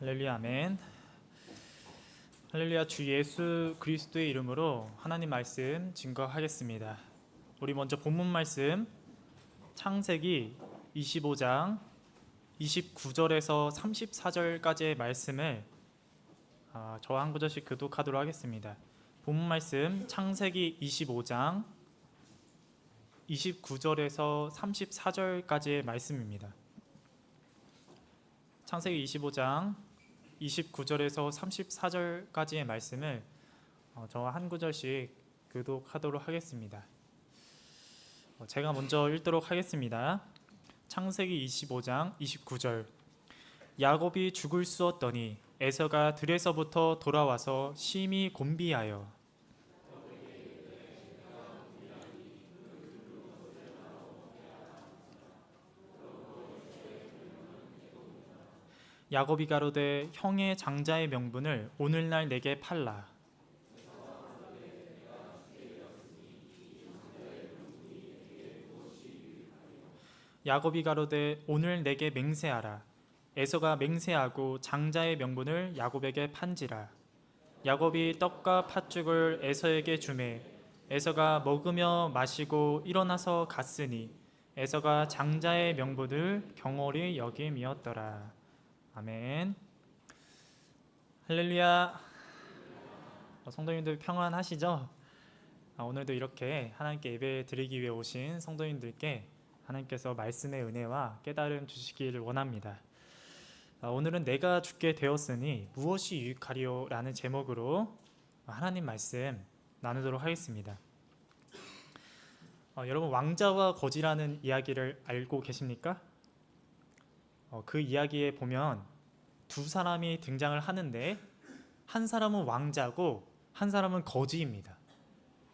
할렐루야 아멘. 할렐루야. 주 예수 그리스도의 이름으로 하나님 말씀 증거하겠습니다. 우리 먼저 본문 말씀 창세기 25장 29절에서 34절까지의 말씀을 저와 한 구절씩 교독하도록 하겠습니다. 본문 말씀 창세기 25장 29절에서 34절까지의 말씀입니다. 창세기 25장 29절에서 34절까지의 말씀을 저와 한 구절씩 교독하도록 하겠습니다. 제가 먼저 읽도록 하겠습니다. 창세기 25장 29절. 야곱이 죽을 쑤었더니 에서가 들에서부터 돌아와서 심히 곤비하여 야곱이 가로되 형의 장자의 명분을 오늘날 내게 팔라. 야곱이 가로되 오늘 내게 맹세하라. 에서가 맹세하고 장자의 명분을 야곱에게 판지라. 야곱이 떡과 팥죽을 에서에게 주매 에서가 먹으며 마시고 일어나서 갔으니 에서가 장자의 명분을 경홀히 여김이었더라. 아멘. 할렐루야. 성도님들 평안하시죠? 오늘도 이렇게 하나님께 예배 드리기 위해 오신 성도님들께 하나님께서 말씀의 은혜와 깨달음 주시기를 원합니다. 오늘은 내가 죽게 되었으니 무엇이 유익하리요? 라는 제목으로 하나님 말씀 나누도록 하겠습니다. 여러분, 왕자와 거지라는 이야기를 알고 계십니까? 그 이야기에 보면 두 사람이 등장을 하는데 한 사람은 왕자고 한 사람은 거지입니다.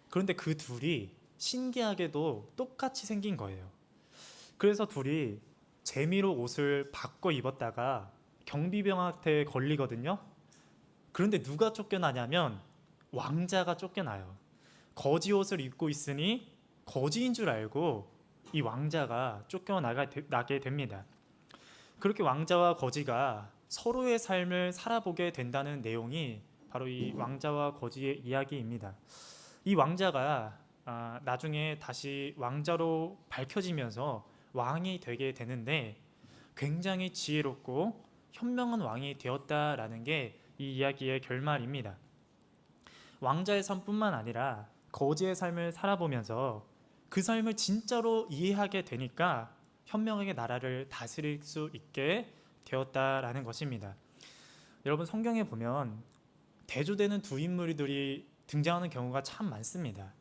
그런데 그 둘이 신기하게도 똑같이 생긴 거예요. 그래서 둘이 재미로 옷을 바꿔 입었다가 경비병한테 걸리거든요. 그런데 누가 쫓겨나냐면 왕자가 쫓겨나요. 거지 옷을 입고 있으니 거지인 줄 알고 이 왕자가 쫓겨나게 됩니다. 그렇게 왕자와 거지가 서로의 삶을 살아보게 된다는 내용이 바로 이 왕자와 거지의 이야기입니다. 이 왕자가 나중에 다시 왕자로 밝혀지면서 왕이 되게 되는데 굉장히 지혜롭고 현명한 왕이 되었다라는 게 이 이야기의 결말입니다. 왕자의 삶뿐만 아니라 거지의 삶을 살아보면서 그 삶을 진짜로 이해하게 되니까 현명하게 나라를 다스릴 수 있게 되었다라는 것입니다. 여러분, 성경에 보면 대조되는 두 인물들이 등장하는 경우가 참 많습니다.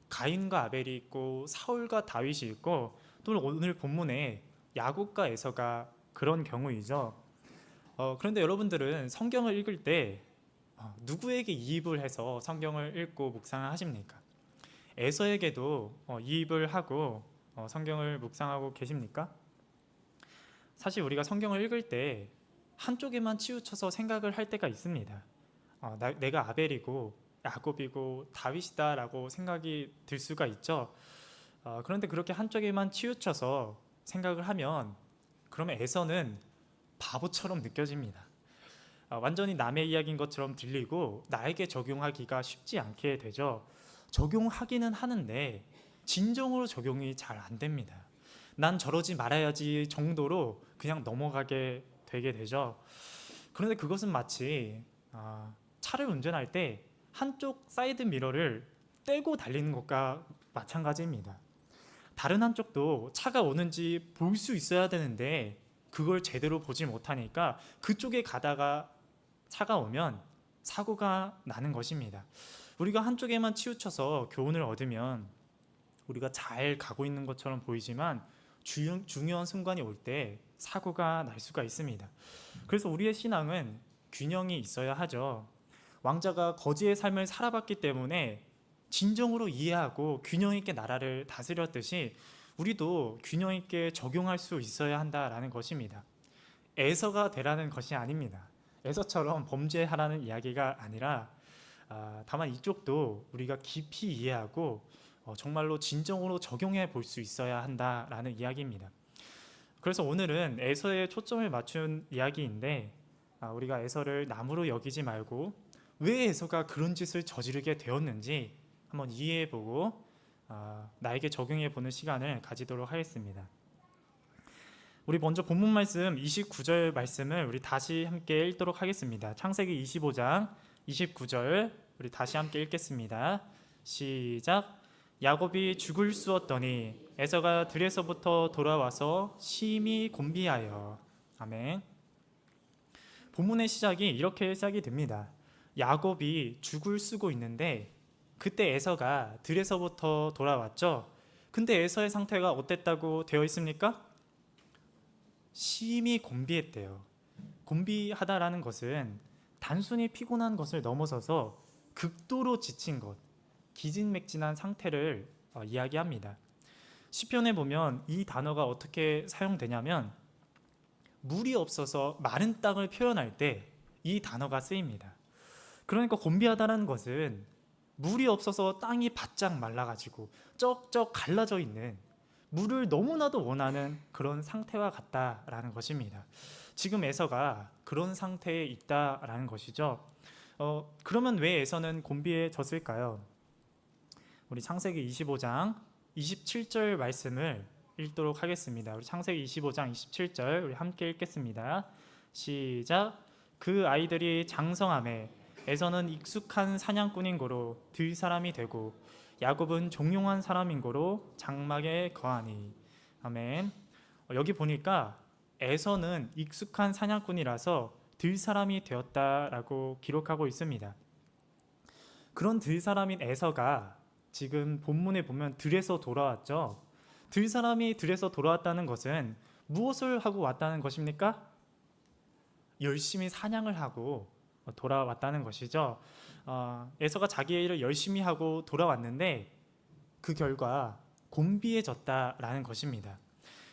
가인과 아벨이 있고 사울과 다윗이 있고 또 오늘 본문에 야곱과 에서가 그런 경우이죠. 그런데 여러분들은 성경을 읽을 때 누구에게 이입을 해서 성경을 읽고 묵상을 하십니까? 에서에게도 이입을 하고 성경을 묵상하고 계십니까? 사실 우리가 성경을 읽을 때 한쪽에만 치우쳐서 생각을 할 때가 있습니다. 내가 아벨이고 야곱이고 다윗이다 라고 생각이 들 수가 있죠. 그런데 그렇게 한쪽에만 치우쳐서 생각을 하면 그러면 에서는 바보처럼 느껴집니다. 완전히 남의 이야기인 것처럼 들리고 나에게 적용하기가 쉽지 않게 되죠. 적용하기는 하는데 진정으로 적용이 잘 안 됩니다. 난 저러지 말아야지 정도로 그냥 넘어가게 되게 되죠. 그런데 그것은 마치 차를 운전할 때 한쪽 사이드 미러를 떼고 달리는 것과 마찬가지입니다. 다른 한쪽도 차가 오는지 볼 수 있어야 되는데 그걸 제대로 보지 못하니까 그쪽에 가다가 차가 오면 사고가 나는 것입니다. 우리가 한쪽에만 치우쳐서 교훈을 얻으면 우리가 잘 가고 있는 것처럼 보이지만 중요한 순간이 올 때 사고가 날 수가 있습니다. 그래서 우리의 신앙은 균형이 있어야 하죠. 왕자가 거지의 삶을 살아봤기 때문에 진정으로 이해하고 균형 있게 나라를 다스렸듯이 우리도 균형 있게 적용할 수 있어야 한다라는 것입니다. 에서가 되라는 것이 아닙니다. 에서처럼 범죄하라는 이야기가 아니라 다만 이쪽도 우리가 깊이 이해하고 정말로 진정으로 적용해 볼 수 있어야 한다라는 이야기입니다. 그래서 오늘은 에서에 초점을 맞춘 이야기인데 우리가 에서를 남으로 여기지 말고 왜 에서가 그런 짓을 저지르게 되었는지 한번 이해해보고 나에게 적용해보는 시간을 가지도록 하겠습니다. 우리 먼저 본문 말씀 29절 말씀을 우리 다시 함께 읽도록 하겠습니다. 창세기 25장 29절 우리 다시 함께 읽겠습니다. 시작. 야곱이 죽을 쑤었더니 에서가 들에서부터 돌아와서 심히 곤비하여. 아멘. 본문의 시작이 이렇게 시작이 됩니다. 야곱이 죽을 쓰고 있는데 그때 에서가 들에서부터 돌아왔죠. 근데 에서의 상태가 어땠다고 되어 있습니까? 심히 곤비했대요. 곤비하다라는 것은 단순히 피곤한 것을 넘어서서 극도로 지친 것, 기진맥진한 상태를 이야기합니다. 시편에 보면 이 단어가 어떻게 사용되냐면 물이 없어서 마른 땅을 표현할 때 이 단어가 쓰입니다. 그러니까 곤비하다라는 것은 물이 없어서 땅이 바짝 말라가지고 쩍쩍 갈라져 있는, 물을 너무나도 원하는 그런 상태와 같다라는 것입니다. 지금 에서가 그런 상태에 있다라는 것이죠. 그러면 왜 에서는 곤비해졌을까요? 우리 창세기 25장 27절 말씀을 읽도록 하겠습니다. 우리 창세기 25장 27절 우리 함께 읽겠습니다. 시작. 그 아이들이 장성함에 에서는 익숙한 사냥꾼인 고로 들 사람이 되고 야곱은 종용한 사람인 고로 장막에 거하니. 아멘. 여기 보니까 에서는 익숙한 사냥꾼이라서 들 사람이 되었다라고 기록하고 있습니다. 그런 들 사람인 에서가 지금 본문에 보면 들에서 돌아왔죠. 들 사람이 들에서 돌아왔다는 것은 무엇을 하고 왔다는 것입니까? 열심히 사냥을 하고 돌아왔다는 것이죠. 에서가 자기의 일을 열심히 하고 돌아왔는데 그 결과 곤비해졌다라는 것입니다.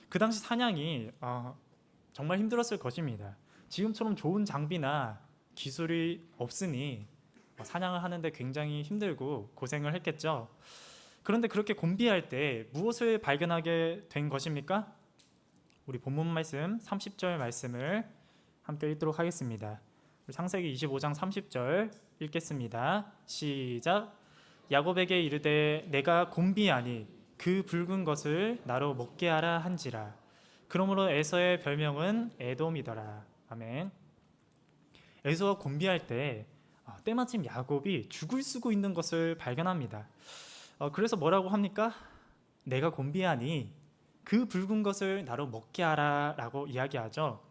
그 당시 사냥이 정말 힘들었을 것입니다. 지금처럼 좋은 장비나 기술이 없으니 사냥을 하는데 굉장히 힘들고 고생을 했겠죠. 그런데 그렇게 곤비할 때 무엇을 발견하게 된 것입니까? 우리 본문 말씀 30절 말씀을 함께 읽도록 하겠습니다. 창세기 25장 30절 읽겠습니다. 시작. 야곱에게 이르되 내가 곤비하니 그 붉은 것을 나로 먹게 하라 한지라. 그러므로 에서의 별명은 에돔이더라. 아멘. 에서가 곤비할 때 때마침 야곱이 죽을 쓰고 있는 것을 발견합니다. 그래서 뭐라고 합니까? 내가 곤비하니 그 붉은 것을 나로 먹게 하라 라고 이야기하죠.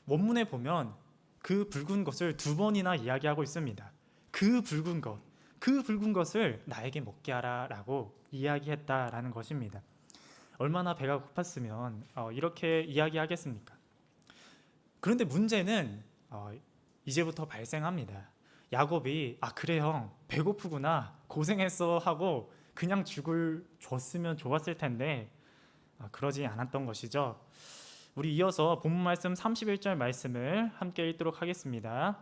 원문에 보면 그 붉은 것을 두 번이나 이야기하고 있습니다. 그 붉은 것, 그 붉은 것을 나에게 먹게 하라 라고 이야기했다라는 것입니다. 얼마나 배가 고팠으면 이렇게 이야기하겠습니까? 그런데 문제는 이제부터 발생합니다. 야곱이 그래 형 배고프구나 고생했어 하고 그냥 죽을 줬으면 좋았을 텐데 그러지 않았던 것이죠. 우리 이어서 본문 말씀 31절 말씀을 함께 읽도록 하겠습니다.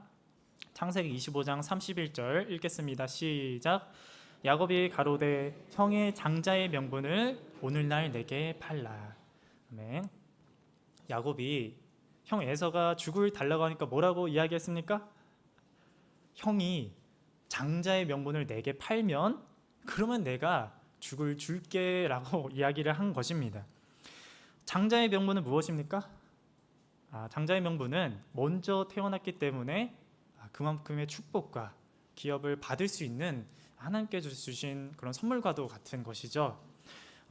창세기 25장 31절 읽겠습니다. 시작. 야곱이 가로되 형의 장자의 명분을 오늘날 내게 팔라. 아멘. 야곱이 형 에서가 죽을 달라고 하니까 뭐라고 이야기했습니까? 형이 장자의 명분을 내게 팔면 그러면 내가 죽을 줄게 라고 이야기를 한 것입니다. 장자의 명분은 무엇입니까? 장자의 명분은 먼저 태어났기 때문에 그만큼의 축복과 기업을 받을 수 있는 하나님께서 주신 그런 선물과도 같은 것이죠.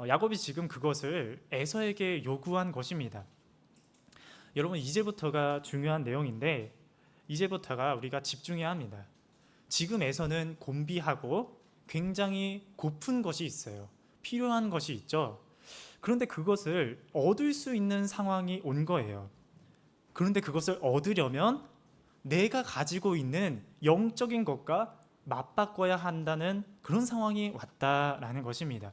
야곱이 지금 그것을 에서에게 요구한 것입니다. 여러분 이제부터가 중요한 내용인데 이제부터가 우리가 집중해야 합니다. 지금 에서는 곤비하고 굉장히 고픈 것이 있어요. 필요한 것이 있죠. 그런데 그것을 얻을 수 있는 상황이 온 거예요. 그런데 그것을 얻으려면 내가 가지고 있는 영적인 것과 맞바꿔야 한다는 그런 상황이 왔다라는 것입니다.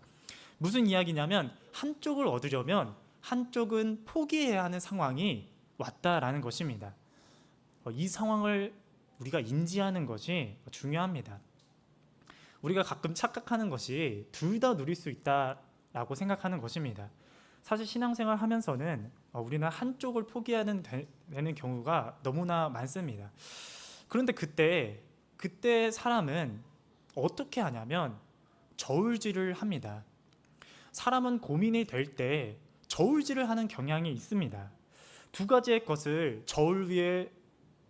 무슨 이야기냐면 한쪽을 얻으려면 한쪽은 포기해야 하는 상황이 왔다라는 것입니다. 이 상황을 우리가 인지하는 것이 중요합니다. 우리가 가끔 착각하는 것이 둘 다 누릴 수 있다라고 생각하는 것입니다. 사실 신앙생활 하면서는 우리는 한쪽을 포기하는 되는 경우가 너무나 많습니다. 그런데 그때 사람은 어떻게 하냐면 저울질을 합니다. 사람은 고민이 될 때 저울질을 하는 경향이 있습니다. 두 가지의 것을 저울 위에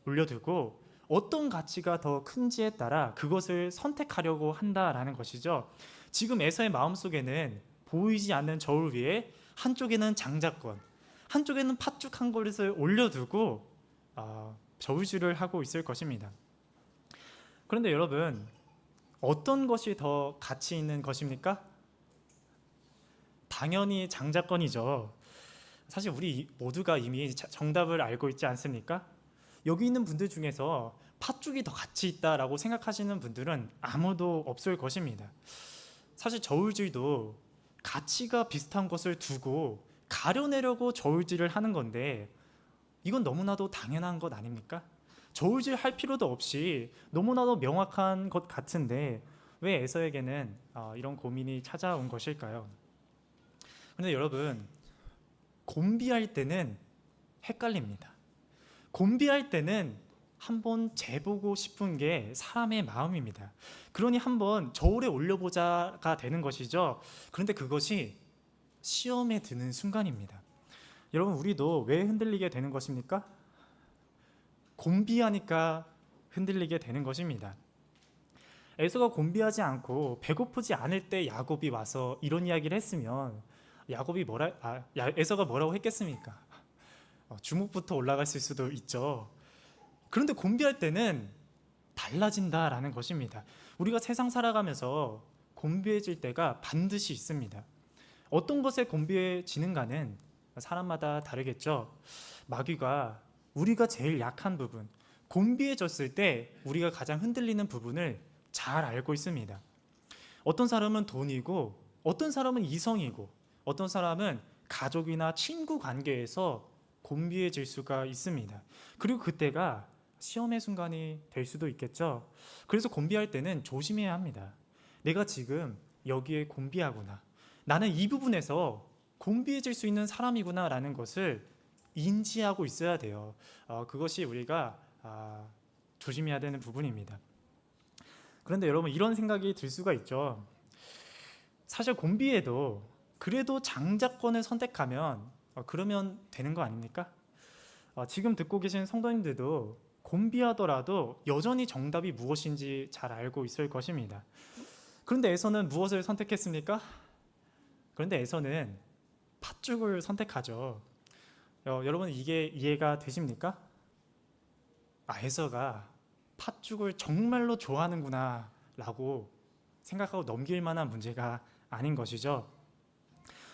올려두고 어떤 가치가 더 큰지에 따라 그것을 선택하려고 한다라는 것이죠. 지금 에서의 마음속에는 보이지 않는 저울 위에 한쪽에는 장자권, 한쪽에는 팥죽 한 그릇을 올려두고 저울질을 하고 있을 것입니다. 그런데 여러분, 어떤 것이 더 가치 있는 것입니까? 당연히 장자권이죠. 사실 우리 모두가 이미 정답을 알고 있지 않습니까? 여기 있는 분들 중에서 팥죽이 더 가치 있다라고 생각하시는 분들은 아무도 없을 것입니다. 사실 저울질도 가치가 비슷한 것을 두고 가려내려고 저울질을 하는 건데 이건 너무나도 당연한 것 아닙니까? 저울질 할 필요도 없이 너무나도 명확한 것 같은데 왜 에서에게는 이런 고민이 찾아온 것일까요? 그런데 여러분, 곤비할 때는 헷갈립니다. 곤비할 때는 한번 재보고 싶은 게 사람의 마음입니다. 그러니 한번 저울에 올려보자가 되는 것이죠. 그런데 그것이 시험에 드는 순간입니다. 여러분, 우리도 왜 흔들리게 되는 것입니까? 곤비하니까 흔들리게 되는 것입니다. 에서가 곤비하지 않고 배고프지 않을 때 야곱이 와서 이런 이야기를 했으면 에서가 뭐라고 했겠습니까? 주먹부터 올라갔을 수도 있죠. 그런데 곤비할 때는 달라진다라는 것입니다. 우리가 세상 살아가면서 곤비해질 때가 반드시 있습니다. 어떤 것에 곤비해지는가는 사람마다 다르겠죠. 마귀가 우리가 제일 약한 부분, 곤비해졌을 때 우리가 가장 흔들리는 부분을 잘 알고 있습니다. 어떤 사람은 돈이고, 어떤 사람은 이성이고, 어떤 사람은 가족이나 친구 관계에서 곤비해질 수가 있습니다. 그리고 그때가 시험의 순간이 될 수도 있겠죠. 그래서 곤비할 때는 조심해야 합니다. 내가 지금 여기에 곤비하구나, 나는 이 부분에서 곤비해질 수 있는 사람이구나 라는 것을 인지하고 있어야 돼요. 그것이 우리가 조심해야 되는 부분입니다. 그런데 여러분, 이런 생각이 들 수가 있죠. 사실 곤비해도 그래도 장자권을 선택하면 그러면 되는 거 아닙니까? 지금 듣고 계신 성도님들도 곤비하더라도 여전히 정답이 무엇인지 잘 알고 있을 것입니다. 그런데 에서는 무엇을 선택했습니까? 그런데 에서는 팥죽을 선택하죠. 여러분, 이게 이해가 되십니까? 에서가 팥죽을 정말로 좋아하는구나 라고 생각하고 넘길 만한 문제가 아닌 것이죠.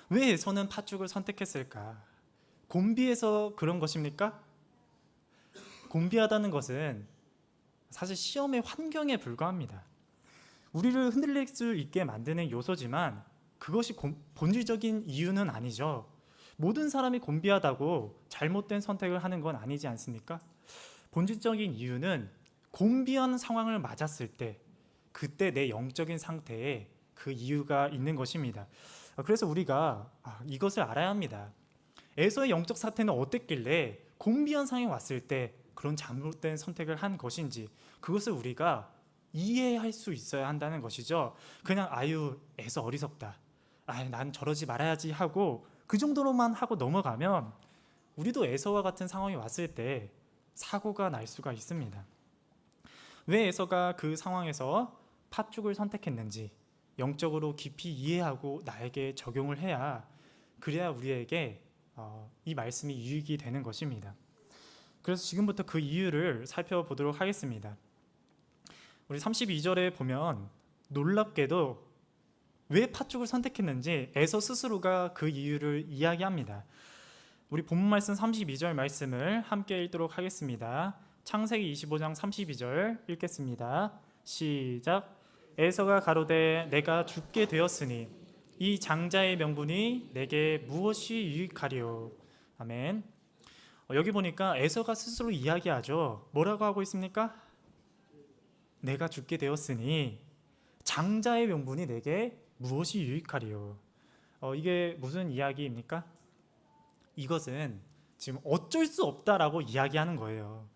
왜 에서는 팥죽을 선택했을까? 곤비해서 그런 것입니까? 곤비하다는 것은 사실 시험의 환경에 불과합니다. 우리를 흔들릴 수 있게 만드는 요소지만 그것이 본질적인 이유는 아니죠. 모든 사람이 곤비하다고 잘못된 선택을 하는 건 아니지 않습니까? 본질적인 이유는 곤비한 상황을 맞았을 때 그때 내 영적인 상태에 그 이유가 있는 것입니다. 그래서 우리가 이것을 알아야 합니다. 에서의 영적 상태는 어땠길래 곤비한 상황이 왔을 때 그런 잘못된 선택을 한 것인지 그것을 우리가 이해할 수 있어야 한다는 것이죠. 그냥 에서 어리석다, 난 저러지 말아야지 하고 그 정도로만 하고 넘어가면 우리도 에서와 같은 상황이 왔을 때 사고가 날 수가 있습니다. 왜 에서가 그 상황에서 팥죽을 선택했는지 영적으로 깊이 이해하고 나에게 적용을 해야 그래야 우리에게 이 말씀이 유익이 되는 것입니다. 그래서 지금부터 그 이유를 살펴보도록 하겠습니다. 우리 32절에 보면 놀랍게도 왜 팥죽을 선택했는지 에서 스스로가 그 이유를 이야기합니다. 우리 본문 말씀 32절 말씀을 함께 읽도록 하겠습니다. 창세기 25장 32절 읽겠습니다. 시작. 에서가 가로되 내가 죽게 되었으니 이 장자의 명분이 내게 무엇이 유익하리요. 아멘. 여기 보니까 에서가 스스로 이야기하죠. 뭐라고 하고 있습니까? 내가 죽게 되었으니 장자의 명분이 내게 무엇이 유익하리요. 이게 무슨 이야기입니까? 이것은 지금 어쩔 수 없다라고 이야기하는 거예요.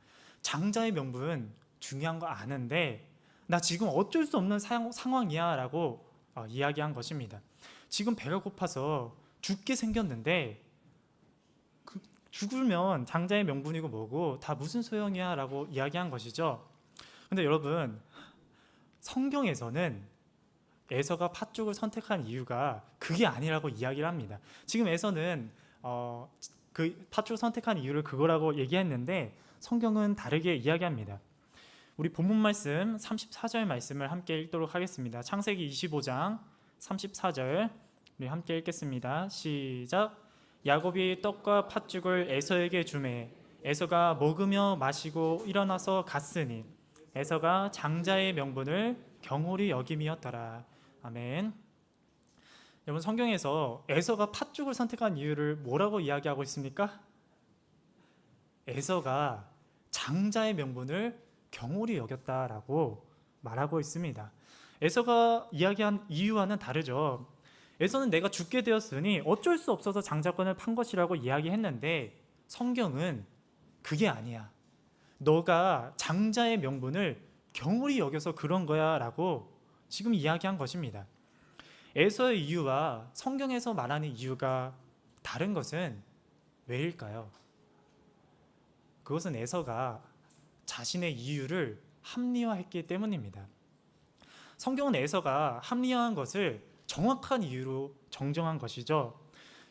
장자의 명분 중요한 거 아는데 나 지금 어쩔 수 없는 상황이야 라고 이야기한 것입니다. 지금 배가 고파서 죽게 생겼는데 죽으면 장자의 명분이고 뭐고 다 무슨 소용이야 라고 이야기한 것이죠. 근데 여러분, 성경에서는 에서가 팥죽을 선택한 이유가 그게 아니라고 이야기를 합니다. 지금 에서는 그 팥죽을 선택한 이유를 그거라고 얘기했는데 성경은 다르게 이야기합니다. 우리 본문 말씀 34절 말씀을 함께 읽도록 하겠습니다. 창세기 25장 34절 우리 함께 읽겠습니다. 시작. 야곱이 떡과 팥죽을 에서에게 주매 에서가 먹으며 마시고 일어나서 갔으니 에서가 장자의 명분을 경홀히 여김이었더라. 아멘. 여러분, 성경에서 에서가 팥죽을 선택한 이유를 뭐라고 이야기하고 있습니까? 에서가 장자의 명분을 경홀히 여겼다라고 말하고 있습니다. 에서가 이야기한 이유와는 다르죠. 에서는 내가 죽게 되었으니 어쩔 수 없어서 장자권을 판 것이라고 이야기했는데 성경은 그게 아니야. 너가 장자의 명분을 경홀히 여겨서 그런 거야 라고 지금 이야기한 것입니다. 에서의 이유와 성경에서 말하는 이유가 다른 것은 왜일까요? 그것은 에서가 자신의 이유를 합리화했기 때문입니다. 성경은 에서가 합리화한 것을 정확한 이유로 정정한 것이죠.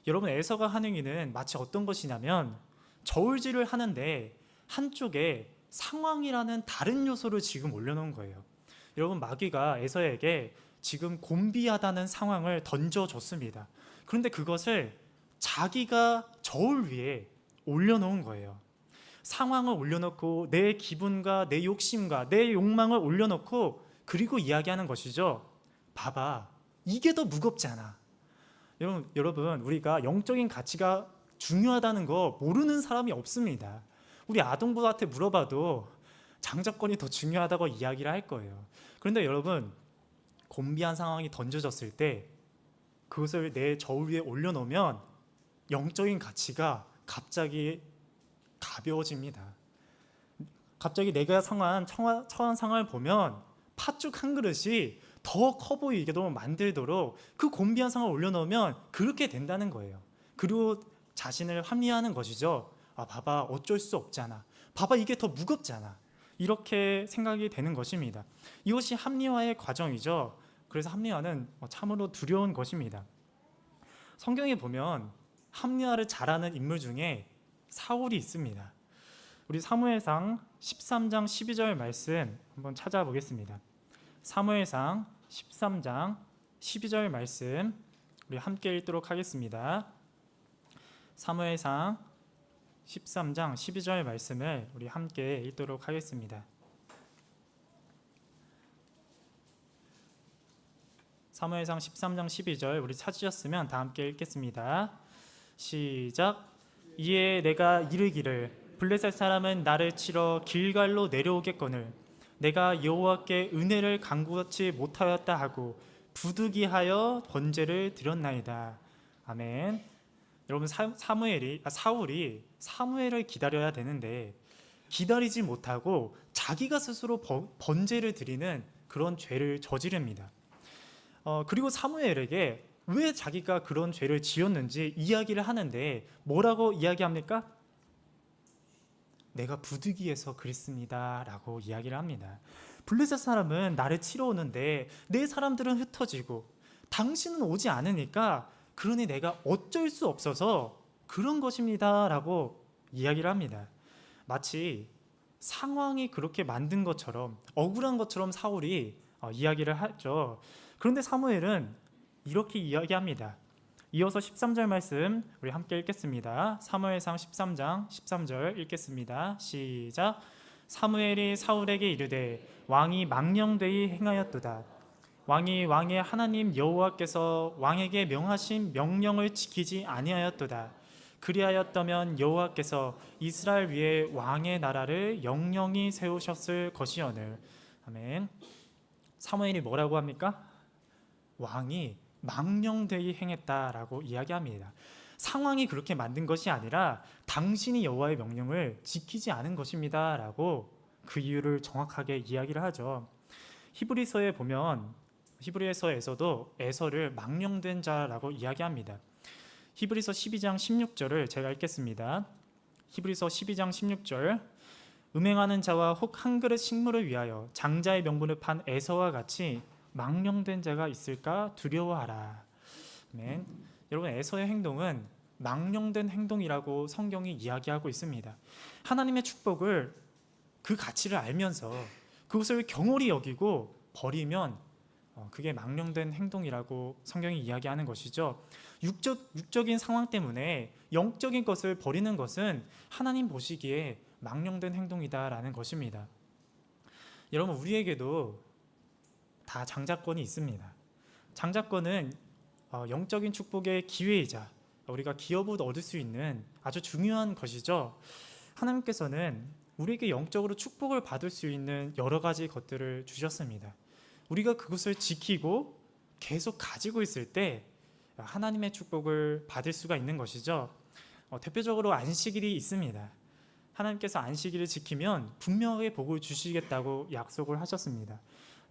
여러분, 에서가 하는 일은 마치 어떤 것이냐면 저울질을 하는데 한쪽에 상황이라는 다른 요소를 지금 올려놓은 거예요. 여러분, 마귀가 에서에게 지금 곤비하다는 상황을 던져줬습니다. 그런데 그것을 자기가 저울 위에 올려놓은 거예요. 상황을 올려놓고 내 기분과 내 욕심과 내 욕망을 올려놓고 그리고 이야기하는 것이죠. 봐봐, 이게 더 무겁잖아. 여러분, 우리가 영적인 가치가 중요하다는 거 모르는 사람이 없습니다. 우리 아동부한테 물어봐도 장자권이 더 중요하다고 이야기를 할 거예요. 그런데 여러분, 곤비한 상황이 던져졌을 때 그것을 내 저울 위에 올려놓으면 영적인 가치가 갑자기 가벼워집니다. 갑자기 내가 처한 상황을 보면 팥죽 한 그릇이 더 커 보이게도 만들도록 그 곤비한 상황을 올려놓으면 그렇게 된다는 거예요. 그리고 자신을 합리화하는 것이죠. 아, 봐봐, 어쩔 수 없잖아. 봐봐, 이게 더 무겁잖아. 이렇게 생각이 되는 것입니다. 이것이 합리화의 과정이죠. 그래서 합리화는 참으로 두려운 것입니다. 성경에 보면 합리화를 잘하는 인물 중에 사울이 있습니다. 우리 사무엘상 13장 12절 말씀 한번 찾아보겠습니다. 사무엘상 13장 12절 말씀 우리 함께 읽도록 하겠습니다. 사무엘상 13장 12절 말씀을 우리 함께 읽도록 하겠습니다. 사무엘상 13장 12절 우리 찾으셨으면 다 함께 읽겠습니다. 시작. 이에 내가 이르기를 블레셋 사람은 나를 치러 길갈로 내려오겠거늘 내가 여호와께 은혜를 간구하지 못하였다 하고 부득이하여 번제를 드렸나이다. 아멘. 여러분, 사울이 사무엘을 기다려야 되는데 기다리지 못하고 자기가 스스로 번제를 드리는 그런 죄를 저지릅니다. 그리고 사무엘에게 왜 자기가 그런 죄를 지었는지 이야기를 하는데 뭐라고 이야기합니까? 내가 부득이해서 그랬습니다 라고 이야기를 합니다. 블레셋 사람은 나를 치러 오는데 내 사람들은 흩어지고 당신은 오지 않으니까 그러니 내가 어쩔 수 없어서 그런 것입니다 라고 이야기를 합니다. 마치 상황이 그렇게 만든 것처럼 억울한 것처럼 사울이 이야기를 하죠. 그런데 사무엘은 이렇게 이야기합니다. 이어서 13절 말씀 우리 함께 읽겠습니다. 사무엘상 13장 13절 읽겠습니다. 시작. 사무엘이 사울에게 이르되 왕이 망령되이 행하였도다. 왕이 왕의 하나님 여호와께서 왕에게 명하신 명령을 지키지 아니하였도다. 그리하였다면 여호와께서 이스라엘 위에 왕의 나라를 영영히 세우셨을 것이오늘. 아멘. 사무엘이 뭐라고 합니까? 왕이 망령되이 행했다라고 이야기합니다. 상황이 그렇게 만든 것이 아니라 당신이 여호와의 명령을 지키지 않은 것입니다 라고 그 이유를 정확하게 이야기를 하죠. 히브리서에 보면 히브리서에서도 에서를 망령된 자라고 이야기합니다. 히브리서 12장 16절을 제가 읽겠습니다. 히브리서 12장 16절, 음행하는 자와 혹 한 그릇 식물을 위하여 장자의 명분을 판 에서와 같이 망령된 자가 있을까 두려워하라. 아멘. 여러분, 에서의 행동은 망령된 행동이라고 성경이 이야기하고 있습니다. 하나님의 축복을, 그 가치를 알면서 그것을 경홀히 여기고 버리면 그게 망령된 행동이라고 성경이 이야기하는 것이죠. 육적인 상황 때문에 영적인 것을 버리는 것은 하나님 보시기에 망령된 행동이다라는 것입니다. 여러분, 우리에게도 다 장자권이 있습니다. 장자권은 영적인 축복의 기회이자 우리가 기업을 얻을 수 있는 아주 중요한 것이죠. 하나님께서는 우리에게 영적으로 축복을 받을 수 있는 여러 가지 것들을 주셨습니다. 우리가 그것을 지키고 계속 가지고 있을 때 하나님의 축복을 받을 수가 있는 것이죠. 대표적으로 안식일이 있습니다. 하나님께서 안식일을 지키면 분명하게 복을 주시겠다고 약속을 하셨습니다.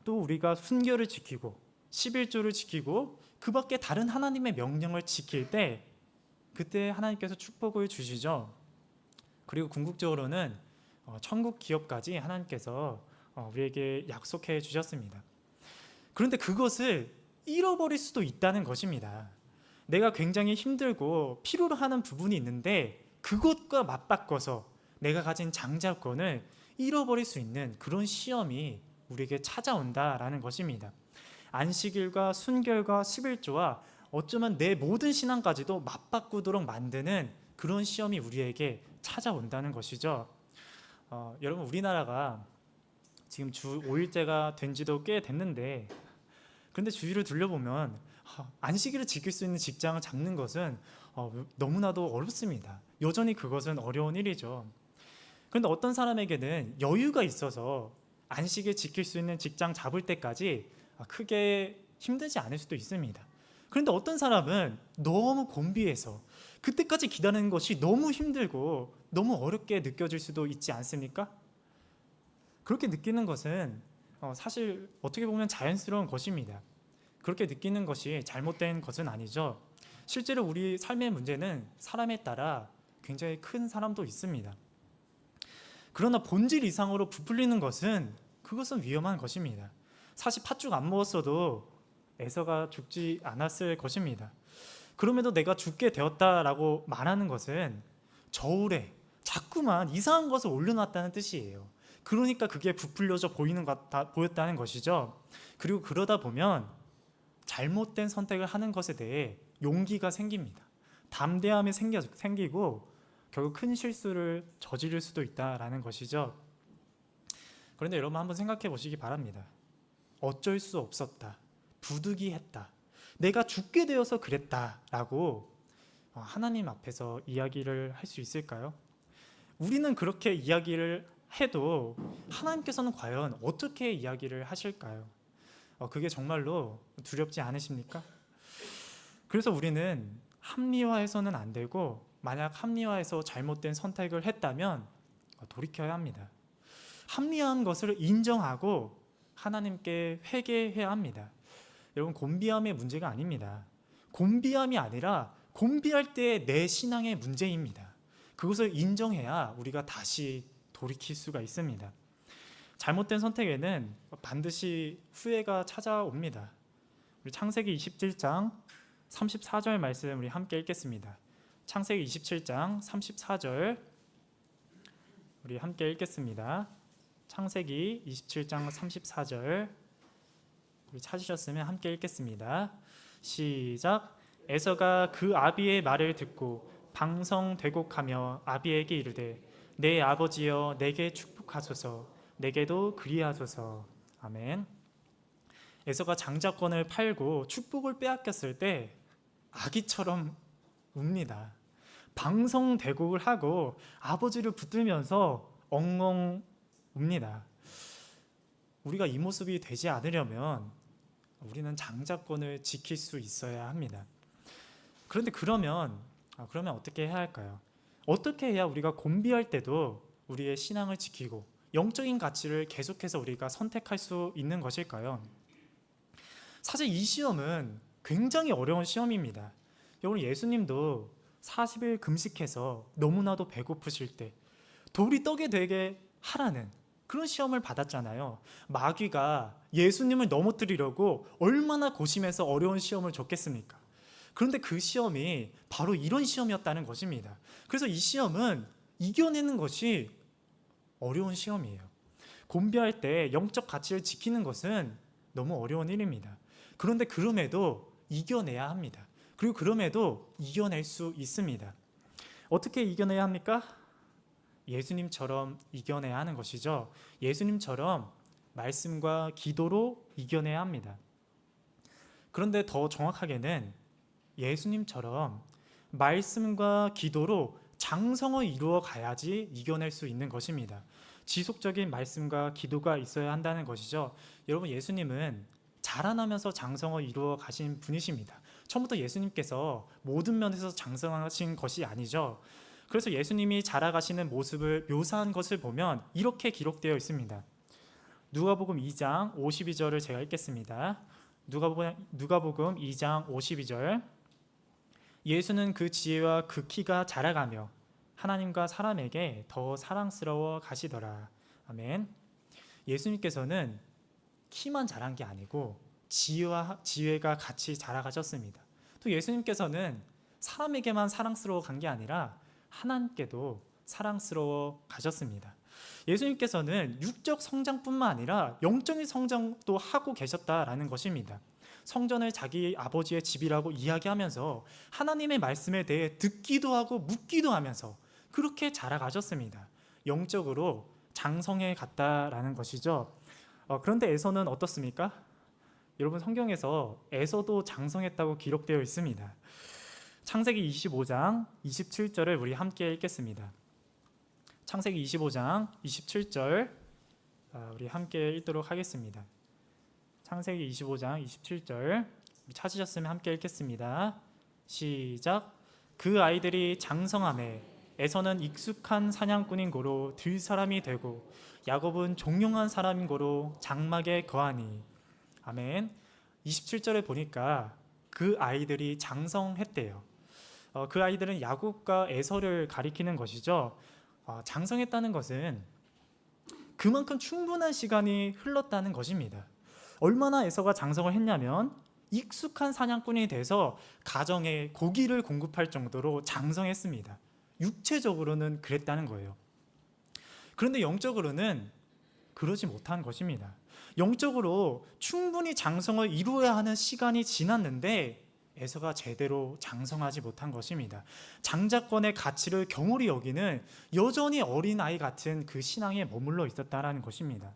또 우리가 순결을 지키고 11조를 지키고 그 밖에 다른 하나님의 명령을 지킬 때 그때 하나님께서 축복을 주시죠. 그리고 궁극적으로는 천국 기업까지 하나님께서 우리에게 약속해 주셨습니다. 그런데 그것을 잃어버릴 수도 있다는 것입니다. 내가 굉장히 힘들고 필요로 하는 부분이 있는데 그것과 맞바꿔서 내가 가진 장자권을 잃어버릴 수 있는 그런 시험이 우리에게 찾아온다라는 것입니다. 안식일과 순결과 11조와 어쩌면 내 모든 신앙까지도 맞바꾸도록 만드는 그런 시험이 우리에게 찾아온다는 것이죠. 여러분, 우리나라가 지금 주 5일제가 된 지도 꽤 됐는데, 그런데 주위를 둘러보면 안식일을 지킬 수 있는 직장을 잡는 것은 너무나도 어렵습니다. 여전히 그것은 어려운 일이죠. 그런데 어떤 사람에게는 여유가 있어서 안식일 지킬 수 있는 직장 잡을 때까지 크게 힘들지 않을 수도 있습니다. 그런데 어떤 사람은 너무 곤비해서 그때까지 기다리는 것이 너무 힘들고 너무 어렵게 느껴질 수도 있지 않습니까? 그렇게 느끼는 것은 사실 어떻게 보면 자연스러운 것입니다. 그렇게 느끼는 것이 잘못된 것은 아니죠. 실제로 우리 삶의 문제는 사람에 따라 굉장히 큰 사람도 있습니다. 그러나 본질 이상으로 부풀리는 것은 그것은 위험한 것입니다. 사실 팥죽 안 먹었어도 에서가 죽지 않았을 것입니다. 그럼에도 내가 죽게 되었다라고 말하는 것은 저울에 자꾸만 이상한 것을 올려놨다는 뜻이에요. 그러니까 그게 부풀려져 보였다는 것이죠. 그리고 그러다 보면 잘못된 선택을 하는 것에 대해 용기가 생깁니다. 담대함이 생기고 결국 큰 실수를 저지를 수도 있다라는 것이죠. 그런데 여러분, 한번 생각해 보시기 바랍니다. 어쩔 수 없었다, 부득이했다, 내가 죽게 되어서 그랬다라고 하나님 앞에서 이야기를 할 수 있을까요? 우리는 그렇게 이야기를 해도 하나님께서는 과연 어떻게 이야기를 하실까요? 그게 정말로 두렵지 않으십니까? 그래서 우리는 합리화해서는 안 되고, 만약 합리화해서 잘못된 선택을 했다면 돌이켜야 합니다. 합리화한 것을 인정하고 하나님께 회개해야 합니다. 여러분, 곤비함의 문제가 아닙니다. 곤비함이 아니라 곤비할 때 내 신앙의 문제입니다. 그것을 인정해야 우리가 다시 돌이킬 수가 있습니다. 잘못된 선택에는 반드시 후회가 찾아옵니다. 우리 창세기 27장 34절 말씀 우리 함께 읽겠습니다. 창세기 27장 34절 우리 함께 읽겠습니다. 창세기 27장 34절 우리 찾으셨으면 함께 읽겠습니다. 시작. 에서가 그 아비의 말을 듣고 방성되곡하며 아비에게 이르되 내 아버지여 내게 축복하소서, 내게도 그리하소서. 아멘. 에서가 장자권을 팔고 축복을 빼앗겼을 때 아기처럼 웁니다. 방성대곡을 하고 아버지를 붙들면서 엉엉 웁니다. 우리가 이 모습이 되지 않으려면 우리는 장자권을 지킬 수 있어야 합니다. 그런데 그러면 그러면 어떻게 해야 할까요? 어떻게 해야 우리가 곤비할 때도 우리의 신앙을 지키고 영적인 가치를 계속해서 우리가 선택할 수 있는 것일까요? 사실 이 시험은 굉장히 어려운 시험입니다. 여러분, 예수님도 40일 금식해서 너무나도 배고프실 때 돌이 떡이 되게 하라는 그런 시험을 받았잖아요. 마귀가 예수님을 넘어뜨리려고 얼마나 고심해서 어려운 시험을 줬겠습니까? 그런데 그 시험이 바로 이런 시험이었다는 것입니다. 그래서 이 시험은 이겨내는 것이 어려운 시험이에요. 곤비할 때 영적 가치를 지키는 것은 너무 어려운 일입니다. 그런데 그럼에도 이겨내야 합니다. 그리고 그럼에도 이겨낼 수 있습니다. 어떻게 이겨내야 합니까? 예수님처럼 이겨내야 하는 것이죠. 예수님처럼 말씀과 기도로 이겨내야 합니다. 그런데 더 정확하게는 예수님처럼 말씀과 기도로 장성을 이루어 가야지 이겨낼 수 있는 것입니다. 지속적인 말씀과 기도가 있어야 한다는 것이죠. 여러분, 예수님은 자라나면서 장성을 이루어 가신 분이십니다. 처음부터 예수님께서 모든 면에서 장성하신 것이 아니죠. 그래서 예수님이 자라가시는 모습을 묘사한 것을 보면 이렇게 기록되어 있습니다. 누가복음 2장 52절을 제가 읽겠습니다. 누가복음 2장 52절. 예수는 그 지혜와 그 키가 자라가며 하나님과 사람에게 더 사랑스러워 가시더라. 아멘. 예수님께서는 키만 자란 게 아니고 지혜가 같이 자라가셨습니다. 또 예수님께서는 사람에게만 사랑스러워 간 게 아니라 하나님께도 사랑스러워 가셨습니다. 예수님께서는 육적 성장뿐만 아니라 영적인 성장도 하고 계셨다라는 것입니다. 성전을 자기 아버지의 집이라고 이야기하면서 하나님의 말씀에 대해 듣기도 하고 묻기도 하면서 그렇게 자라가셨습니다. 영적으로 장성해 갔다라는 것이죠. 그런데 에서는 어떻습니까? 여러분, 성경에서 에서도 장성했다고 기록되어 있습니다. 창세기 25장 27절을 우리 함께 읽겠습니다. 창세기 25장 27절 우리 함께 읽도록 하겠습니다. 창세기 25장 27절 찾으셨으면 함께 읽겠습니다. 시작. 그 아이들이 장성하매 에서는 익숙한 사냥꾼인 고로 들 사람이 되고 야곱은 종용한 사람인 고로 장막에 거하니. 아멘. 27절에 보니까 그 아이들이 장성했대요. 그 아이들은 야곱과 에서를 가리키는 것이죠. 장성했다는 것은 그만큼 충분한 시간이 흘렀다는 것입니다. 얼마나 에서가 장성을 했냐면 익숙한 사냥꾼이 돼서 가정에 고기를 공급할 정도로 장성했습니다. 육체적으로는 그랬다는 거예요. 그런데 영적으로는 그러지 못한 것입니다. 영적으로 충분히 장성을 이루어야 하는 시간이 지났는데 에서가 제대로 장성하지 못한 것입니다. 장자권의 가치를 경홀히 여기는 여전히 어린아이 같은 그 신앙에 머물러 있었다는 것입니다.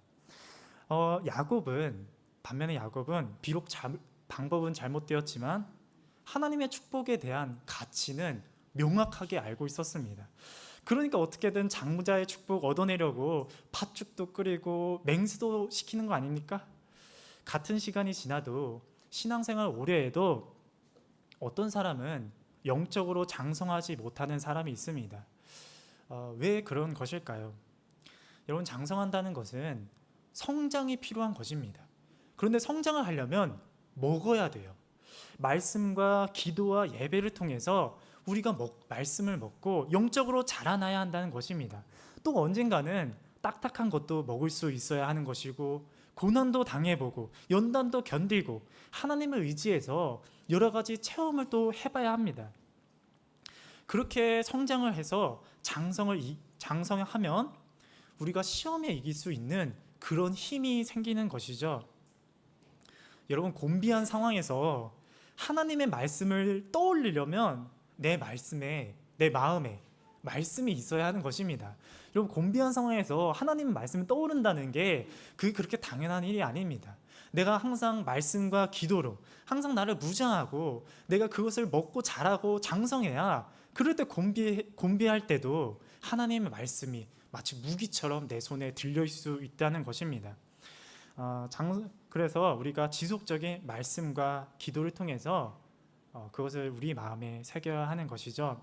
반면에 야곱은 비록 방법은 잘못되었지만 하나님의 축복에 대한 가치는 명확하게 알고 있었습니다. 그러니까 어떻게든 장자의 축복 얻어내려고 팥죽도 끓이고 맹세도 시키는 거 아닙니까? 같은 시간이 지나도 신앙생활 오래 해도 어떤 사람은 영적으로 장성하지 못하는 사람이 있습니다. 왜 그런 것일까요? 여러분, 장성한다는 것은 성장이 필요한 것입니다. 그런데 성장을 하려면 먹어야 돼요. 말씀과 기도와 예배를 통해서 우리가 말씀을 먹고 영적으로 자라나야 한다는 것입니다. 또 언젠가는 딱딱한 것도 먹을 수 있어야 하는 것이고 고난도 당해보고 연단도 견디고 하나님을 의지해서 여러 가지 체험을 또 해봐야 합니다. 그렇게 성장을 해서 장성하면 우리가 시험에 이길 수 있는 그런 힘이 생기는 것이죠. 여러분, 곤비한 상황에서 하나님의 말씀을 떠올리려면 내 마음에 말씀이 있어야 하는 것입니다. 여러분, 곤비한 상황에서 하나님의 말씀이 떠오른다는 게 그렇게 당연한 일이 아닙니다. 내가 항상 말씀과 기도로 항상 나를 무장하고 내가 그것을 먹고 자라고 장성해야 그럴 때 곤비할 때도 하나님의 말씀이 마치 무기처럼 내 손에 들릴 수 있다는 것입니다. 그래서 우리가 지속적인 말씀과 기도를 통해서 그것을 우리 마음에 새겨야 하는 것이죠.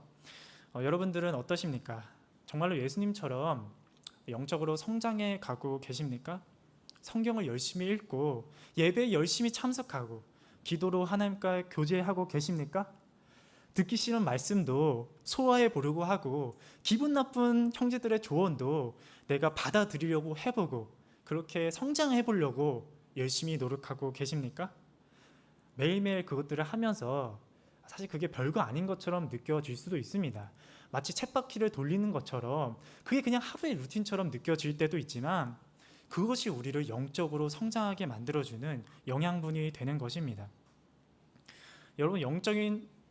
여러분들은 어떠십니까? 정말로 예수님처럼 영적으로 성장해 가고 계십니까? 성경을 열심히 읽고 예배에 열심히 참석하고 기도로 하나님과 교제하고 계십니까? 듣기 싫은 말씀도 소화해 보려고 하고 기분 나쁜 형제들의 조언도 내가 받아들이려고 해보고 그렇게 성장해 보려고 열심히 노력하고 계십니까? 매일매일 그것들을 하면서 사실 그게 별거 아닌 것처럼 느껴질 수도 있습니다. 마치 쳇바퀴를 돌리는 것처럼 그게 그냥 하루의 루틴처럼 느껴질 때도 있지만 그것이 우리를 영적으로 성장하게 만들어주는 영양분이 되는 것입니다. 여러분,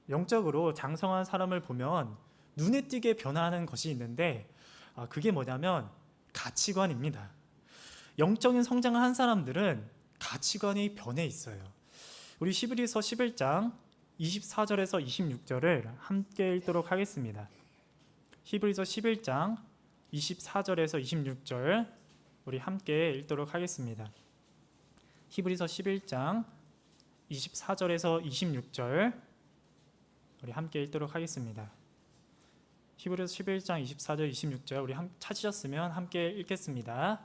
영적으로 장성한 사람을 보면 눈에 띄게 변화하는 것이 있는데 그게 뭐냐면 가치관입니다. 영적인 성장을 한 사람들은 가치관이 변해 있어요. 우리 히브리서 11장 24절에서 26절을 함께 읽도록 하겠습니다. 히브리서 11장 24절에서 26절 우리 함께 읽도록 하겠습니다. 히브리서 11장 24절에서 26절 우리 함께 읽도록 하겠습니다. 히브리서 11장 24절 26절 우리 찾으셨으면 함께 읽겠습니다.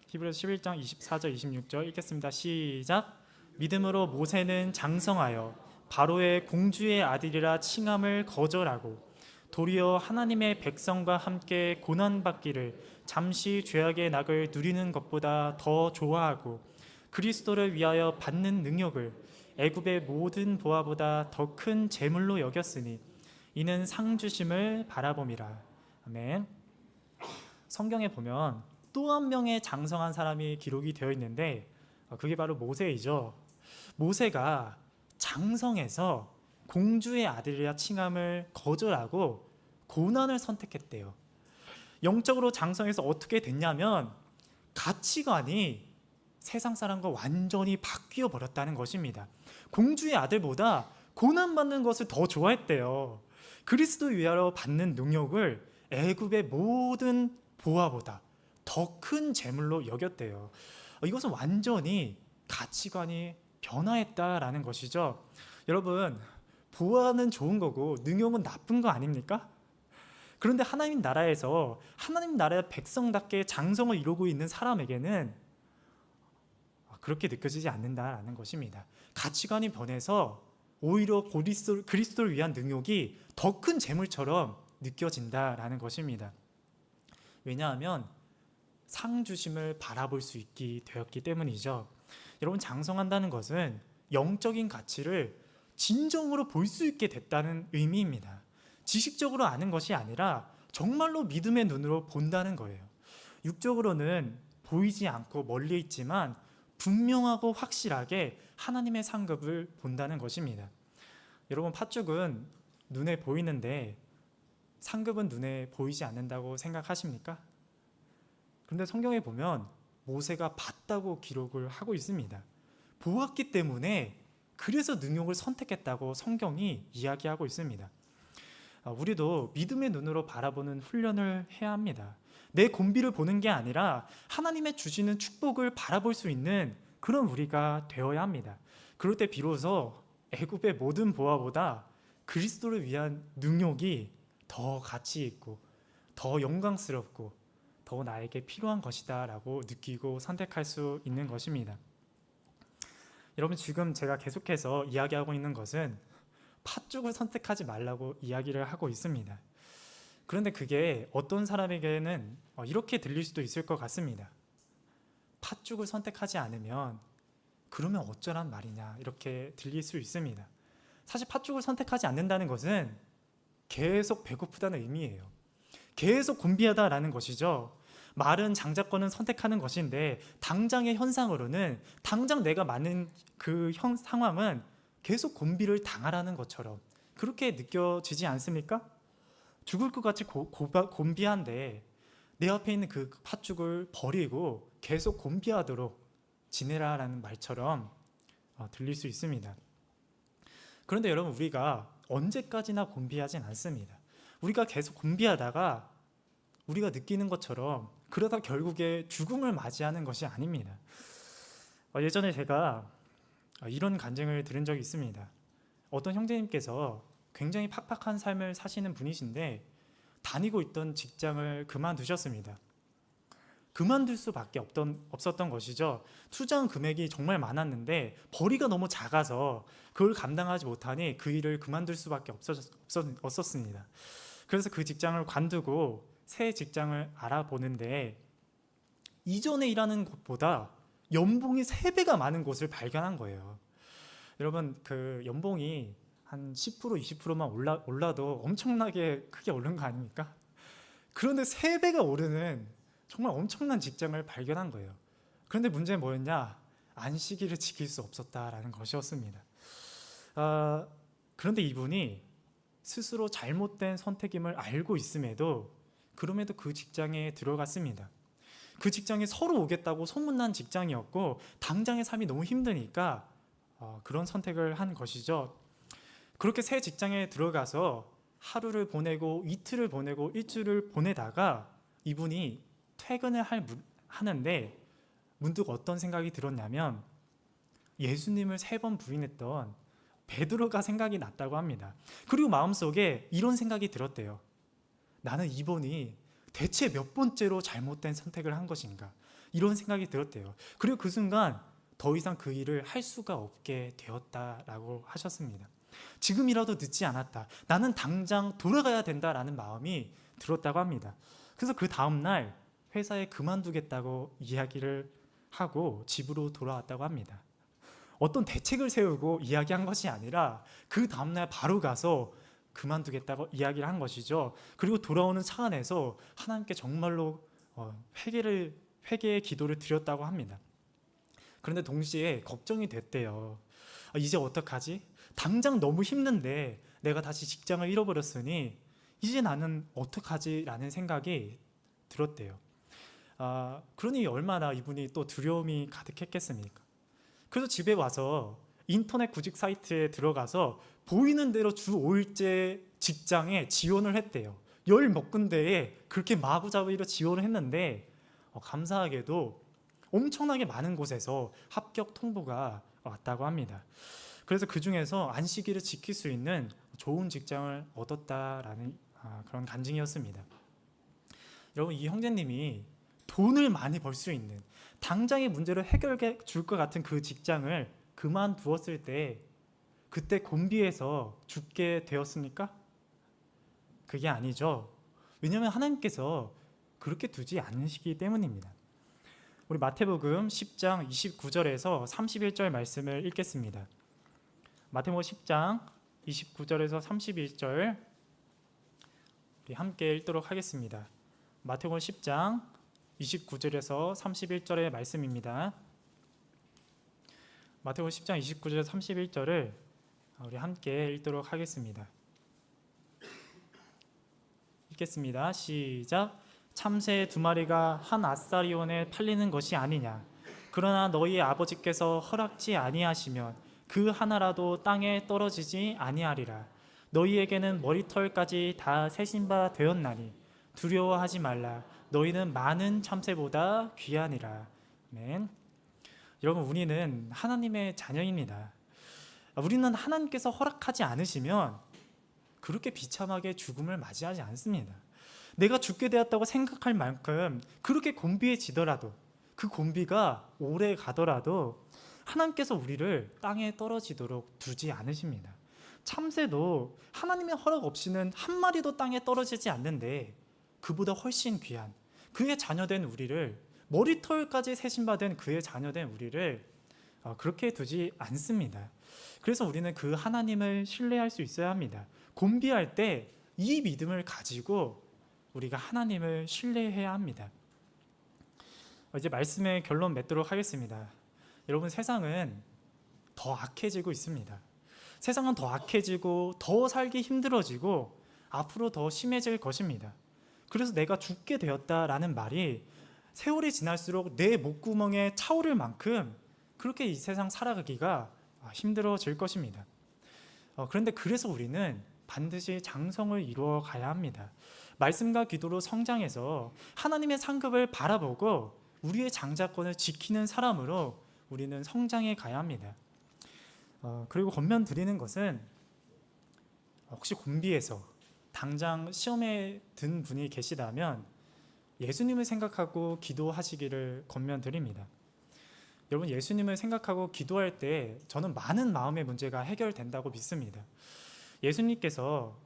히브리서 11장 24절 26절 읽겠습니다. 시작. 믿음으로 모세는 장성하여 바로의 공주의 아들이라 칭함을 거절하고 도리어 하나님의 백성과 함께 고난받기를 잠시 죄악의 낙을 누리는 것보다 더 좋아하고 그리스도를 위하여 받는 능력을 애굽의 모든 보화보다 더 큰 재물로 여겼으니 이는 상 주심을 바라봄이라. 아멘. 성경에 보면 또 한 명의 장성한 사람이 기록이 되어 있는데 그게 바로 모세이죠. 모세가 장성해서 공주의 아들이라 칭함을 거절하고 고난을 선택했대요. 영적으로 장성해서 어떻게 됐냐면 가치관이 세상 사람과 완전히 바뀌어 버렸다는 것입니다. 공주의 아들보다 고난받는 것을 더 좋아했대요. 그리스도 위하여 받는 능력을 애굽의 모든 보화보다 더 큰 재물로 여겼대요. 이것은 완전히 가치관이 변화했다라는 것이죠. 여러분, 보화는 좋은 거고 능력은 나쁜 거 아닙니까? 그런데 하나님 나라에서 하나님 나라의 백성답게 장성을 이루고 있는 사람에게는 그렇게 느껴지지 않는다라는 것입니다. 가치관이 변해서 오히려 그리스도를 위한 능력이 더 큰 재물처럼 느껴진다라는 것입니다. 왜냐하면 상 주심을 바라볼 수 있게 되었기 때문이죠. 여러분, 장성한다는 것은 영적인 가치를 진정으로 볼 수 있게 됐다는 의미입니다. 지식적으로 아는 것이 아니라 정말로 믿음의 눈으로 본다는 거예요. 육적으로는 보이지 않고 멀리 있지만 분명하고 확실하게 하나님의 상급을 본다는 것입니다. 여러분, 팥죽은 눈에 보이는데 상급은 눈에 보이지 않는다고 생각하십니까? 그런데 성경에 보면 모세가 봤다고 기록을 하고 있습니다. 보았기 때문에 그래서 능력을 선택했다고 성경이 이야기하고 있습니다. 우리도 믿음의 눈으로 바라보는 훈련을 해야 합니다. 내 곤비를 보는 게 아니라 하나님의 주시는 축복을 바라볼 수 있는 그런 우리가 되어야 합니다. 그럴 때 비로소 애굽의 모든 보화보다 그리스도를 위한 능력이 더 가치 있고 더 영광스럽고 더 나에게 필요한 것이다 라고 느끼고 선택할 수 있는 것입니다. 여러분, 지금 제가 계속해서 이야기하고 있는 것은 팥죽을 선택하지 말라고 이야기를 하고 있습니다. 그런데 그게 어떤 사람에게는 이렇게 들릴 수도 있을 것 같습니다. 팥죽을 선택하지 않으면 그러면 어쩌란 말이냐, 이렇게 들릴 수 있습니다. 사실 팥죽을 선택하지 않는다는 것은 계속 배고프다는 의미예요. 계속 곤비하다라는 것이죠. 말은 장자권은 선택하는 것인데 당장의 현상으로는 당장 내가 맞는 그 상황은 계속 곤비를 당하라는 것처럼 그렇게 느껴지지 않습니까? 죽을 것 같이 곤비한데 내 앞에 있는 그 팥죽을 버리고 계속 곤비하도록 지내라라는 말처럼 들릴 수 있습니다. 그런데 여러분, 우리가 언제까지나 곤비하진 않습니다. 우리가 계속 곤비하다가 우리가 느끼는 것처럼 그러다 결국에 죽음을 맞이하는 것이 아닙니다. 예전에 제가 이런 간증을 들은 적이 있습니다. 어떤 형제님께서 굉장히 팍팍한 삶을 사시는 분이신데 다니고 있던 직장을 그만두셨습니다. 그만둘 수밖에 없었던 것이죠. 투자한 금액이 정말 많았는데 벌이가 너무 작아서 그걸 감당하지 못하니 그 일을 그만둘 수밖에 없었습니다. 그래서 그 직장을 관두고 새 직장을 알아보는데 이전에 일하는 곳보다 연봉이 3배가 많은 곳을 발견한 거예요. 여러분, 그 연봉이 한 10% 20%만 올라도 엄청나게 크게 오른 거 아닙니까? 그런데 3배가 오르는 정말 엄청난 직장을 발견한 거예요. 그런데 문제는 뭐였냐? 안식일을 지킬 수 없었다라는 것이었습니다. 그런데 이분이 스스로 잘못된 선택임을 알고 있음에도 그럼에도 그 직장에 들어갔습니다. 그 직장에 서로 오겠다고 소문난 직장이었고 당장의 삶이 너무 힘드니까 그런 선택을 한 것이죠. 그렇게 새 직장에 들어가서 하루를 보내고 이틀을 보내고 일주일을 보내다가 이분이 퇴근을 하는데 문득 어떤 생각이 들었냐면 예수님을 3번 부인했던 베드로가 생각이 났다고 합니다. 그리고 마음속에 이런 생각이 들었대요. 나는 이번이 대체 몇 번째로 잘못된 선택을 한 것인가? 이런 생각이 들었대요. 그리고 그 순간 더 이상 그 일을 할 수가 없게 되었다라고 하셨습니다. 지금이라도 늦지 않았다. 나는 당장 돌아가야 된다라는 마음이 들었다고 합니다. 그래서 그 다음날 회사에 그만두겠다고 이야기를 하고 집으로 돌아왔다고 합니다. 어떤 대책을 세우고 이야기한 것이 아니라 그 다음날 바로 가서 그만두겠다고 이야기를 한 것이죠. 그리고 돌아오는 차 안에서 하나님께 정말로 회개의 기도를 드렸다고 합니다. 그런데 동시에 걱정이 됐대요. 이제 어떡하지? 당장 너무 힘든데 내가 다시 직장을 잃어버렸으니 이제 나는 어떡하지? 라는 생각이 들었대요. 그러니 얼마나 이분이 또 두려움이 가득했겠습니까? 그래서 집에 와서 인터넷 구직 사이트에 들어가서 보이는 대로 주 5일째 직장에 지원을 했대요. 10몇 군데에 그렇게 마구잡이로 지원을 했는데 감사하게도 엄청나게 많은 곳에서 합격 통보가 왔다고 합니다. 그래서 그 중에서 안식일을 지킬 수 있는 좋은 직장을 얻었다라는 그런 간증이었습니다. 여러분, 이 형제님이 돈을 많이 벌 수 있는 당장의 문제를 해결해 줄 것 같은 그 직장을 그만두었을 때 그때 곤비에서 죽게 되었습니까? 그게 아니죠. 왜냐하면 하나님께서 그렇게 두지 않으시기 때문입니다. 우리 마태복음 10장 29절에서 31절 말씀을 읽겠습니다. 마태복음 10장 29절에서 31절 우리 함께 읽도록 하겠습니다. 마태복음 10장 29절에서 31절의 말씀입니다. 마태복음 10장 29절에서 31절을 우리 함께 읽도록 하겠습니다. 읽겠습니다. 시작. 참새 2마리가 한 아사리온에 팔리는 것이 아니냐? 그러나 너희 아버지께서 허락지 아니하시면 그 하나라도 땅에 떨어지지 아니하리라. 너희에게는 머리털까지 다 세신 바 되었나니 두려워하지 말라. 너희는 많은 참새보다 귀하니라. 아멘. 여러분, 우리는 하나님의 자녀입니다. 우리는 하나님께서 허락하지 않으시면 그렇게 비참하게 죽음을 맞이하지 않습니다. 내가 죽게 되었다고 생각할 만큼 그렇게 곤비해지더라도 그 곤비가 오래 가더라도 하나님께서 우리를 땅에 떨어지도록 두지 않으십니다. 참새도 하나님의 허락 없이는 한 마리도 땅에 떨어지지 않는데 그보다 훨씬 귀한 그의 자녀된 우리를, 머리털까지 세신받은 그의 자녀된 우리를 그렇게 두지 않습니다. 그래서 우리는 그 하나님을 신뢰할 수 있어야 합니다. 곤비할 때 이 믿음을 가지고 우리가 하나님을 신뢰해야 합니다. 이제 말씀의 결론 맺도록 하겠습니다. 여러분, 세상은 더 악해지고 있습니다. 세상은 더 악해지고 더 살기 힘들어지고 앞으로 더 심해질 것입니다. 그래서 내가 죽게 되었다라는 말이 세월이 지날수록 내 목구멍에 차오를 만큼 그렇게 이 세상 살아가기가 힘들어질 것입니다. 그런데 그래서 우리는 반드시 장성을 이루어 가야 합니다. 말씀과 기도로 성장해서 하나님의 상급을 바라보고 우리의 장자권을 지키는 사람으로 우리는 성장해 가야 합니다. 그리고 권면 드리는 것은 혹시 곤비에서 당장 시험에 든 분이 계시다면 예수님을 생각하고 기도하시기를 권면드립니다. 여러분, 예수님을 생각하고 기도할 때 저는 많은 마음의 문제가 해결된다고 믿습니다. 예수님께서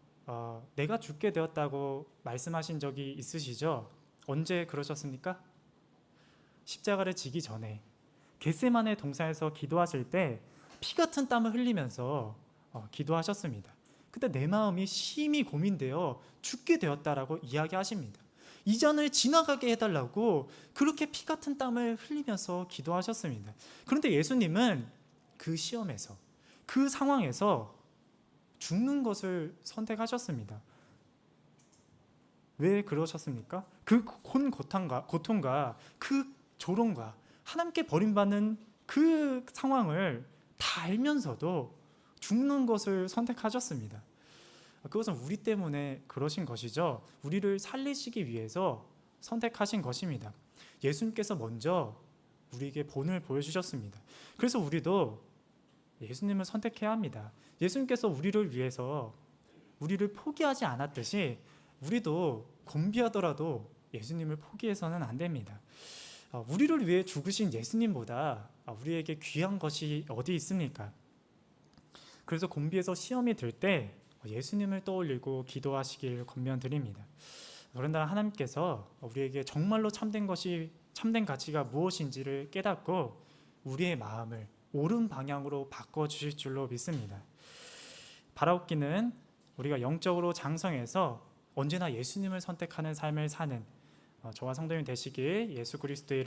내가 죽게 되었다고 말씀하신 적이 있으시죠? 언제 그러셨습니까? 십자가를 지기 전에 겟세마네 동산에서 기도하실 때 피 같은 땀을 흘리면서 기도하셨습니다. 그때 내 마음이 심히 고민되어 죽게 되었다라고 이야기하십니다. 이 잔을 지나가게 해달라고 그렇게 피 같은 땀을 흘리면서 기도하셨습니다. 그런데 예수님은 그 시험에서, 그 상황에서 죽는 것을 선택하셨습니다. 왜 그러셨습니까? 그 고통과 그 조롱과 하나님께 버림받는 그 상황을 다 알면서도 죽는 것을 선택하셨습니다. 그것은 우리 때문에 그러신 것이죠. 우리를 살리시기 위해서 선택하신 것입니다. 예수님께서 먼저 우리에게 본을 보여주셨습니다. 그래서 우리도 예수님을 선택해야 합니다. 예수님께서 우리를 위해서 우리를 포기하지 않았듯이 우리도 곤비하더라도 예수님을 포기해서는 안 됩니다. 우리를 위해 죽으신 예수님보다 우리에게 귀한 것이 어디 있습니까? 그래서 곤비에서 시험이 들 때 예수님을 떠올리고 기도하시길 권면드립니다. 그런다 하나님께서 우리에게 정말로 참된 가치가 무엇인지를 깨닫고 우리의 마음을 옳은 방향으로 바꿔주실 줄로 믿습니다. 바라옵기는 우리가 영적으로 장성해서 언제나 예수님을 선택하는 삶을 사는 저와 성도님 되시길 예수 그리스도의